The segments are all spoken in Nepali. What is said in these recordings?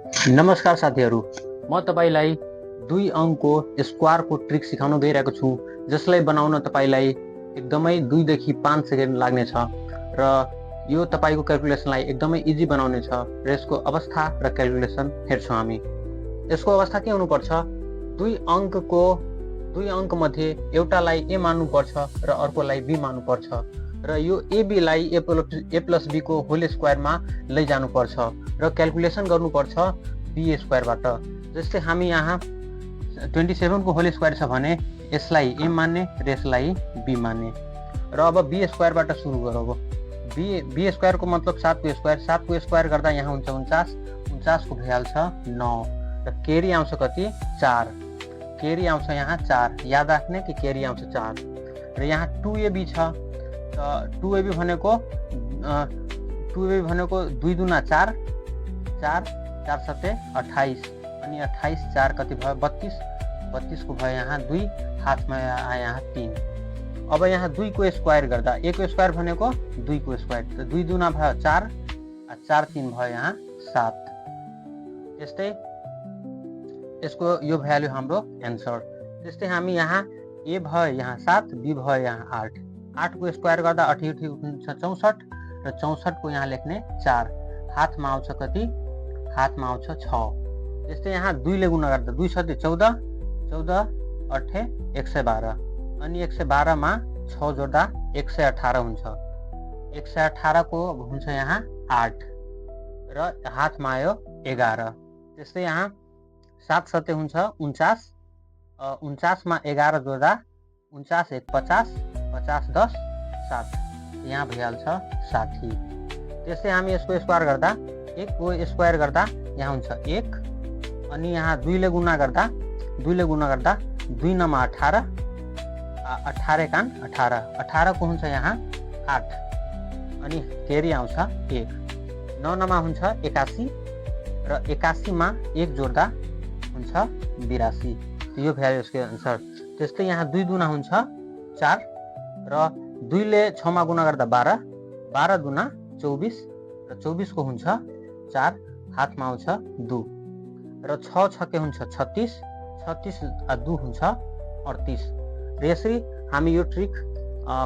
नमस्कार साथीहरू, म तपाईलाई 2 अङ्कको स्क्वायरको ट्रिक सिकाउन गइरहेको छु, जसलाई बनाउन तपाईलाई एकदमै 2 देखि 5 सेकेन्ड लाग्नेछ र यो तपाईको क्याल्कुलेसनलाई एकदमै इजी बनाउनेछ र यसको अवस्था र क्याल्कुलेसन हेर्छौँ हामी। यसको अवस्था के हुनुपर्छ? 2 अङ्क मध्ये एउटालाई ए मान्नुपर्छ र अर्कोलाई बी मान्नुपर्छ र यो एबीलाई ए प्लस बी को होल स्क्वायरमा लैजानुपर्छ र क्याल्कुलेसन गर्नुपर्छ बी स्क्वायरबाट। जस्तै हामी यहाँ 27 को होल स्क्वायर छ भने यसलाई ए मान्ने र यसलाई बी मान्ने र अब बी स्क्वायरबाट सुरु गरौँ। बी स्क्वायरको मतलब 7 को स्क्वायर, 7 को स्क्वायर गर्दा यहाँ हुन्छ 49, 49 को भइहाल्छ 9 र केरी आउँछ कति? 4। केरी आउँछ यहाँ 4, याद राख्ने कि केरी आउँछ 4 र यहाँ 2ab छ। 2ab भनेको 2 दुना 4, 4 4 सते 28 अनि 28 4 कति भयो? 32, 32 को भयो यहाँ 2, हातमा आयो यहाँ 3। अब यहाँ 2 को स्क्वायर गर्दा ए को स्क्वायर भनेको 2 को स्क्वायर, 2 दुना भयो 4, 4 3 भयो यहाँ 7। त्यस्तै यसको यो भ्यालु हाम्रो एन्सर। त्यस्तै हामी यहाँ ए भयो यहाँ 7, बी भयो यहाँ 8, 8 को स्क्वायर गर्दा 88 हुन्छ 64 र 64 को यहाँ लेख्ने 4, हातमा आउँछ कति? हातमा आउँछ 6। त्यस्तै यहाँ 2 ले गुणा गर्दा 2 सते 14, 14 8 112 अनि 112 मा 6 जोड्दा 118 हुन्छ। 118 को हुन्छ यहाँ 8 र हातमा आयो 11। त्यस्तै यहाँ 7 सते हुन्छ 49, 49 मा 11 जोड्दा 49 1 50, 50 10 7, यहाँ भइहाल्छ 60। त्यस्तै हामी यसको स्क्वायर गर्दा 1 को स्क्वायर गर्दा यहाँ हुन्छ 1 अनि यहाँ 2 ले गुणा गर्दा 2 नमा 18, 18 कान 18, 18 को हुन्छ यहाँ 8 अनि केरी आउँछ 1, 9 नमा हुन्छ 81 र 81 मा 1 जोड्दा हुन्छ 82। यो भ्यालु यसको आन्सर। त्यस्तै यहाँ 2 दुना हुन्छ 4 र 2 ले 6 मा गुणा गर्दा 12, 12 दुना 24 र 24 को हुन्छ 4, हातमा आउँछ 2 र 6 छके हुन्छ 36, 36 2 हुन्छ 38 र यसरी हामी यो ट्रिक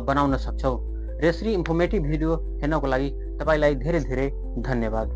बनाउन सक्छौँ। र यसरी इन्फर्मेटिभ भिडियो हेर्नको लागि तपाईलाई धेरै धेरै धन्यवाद।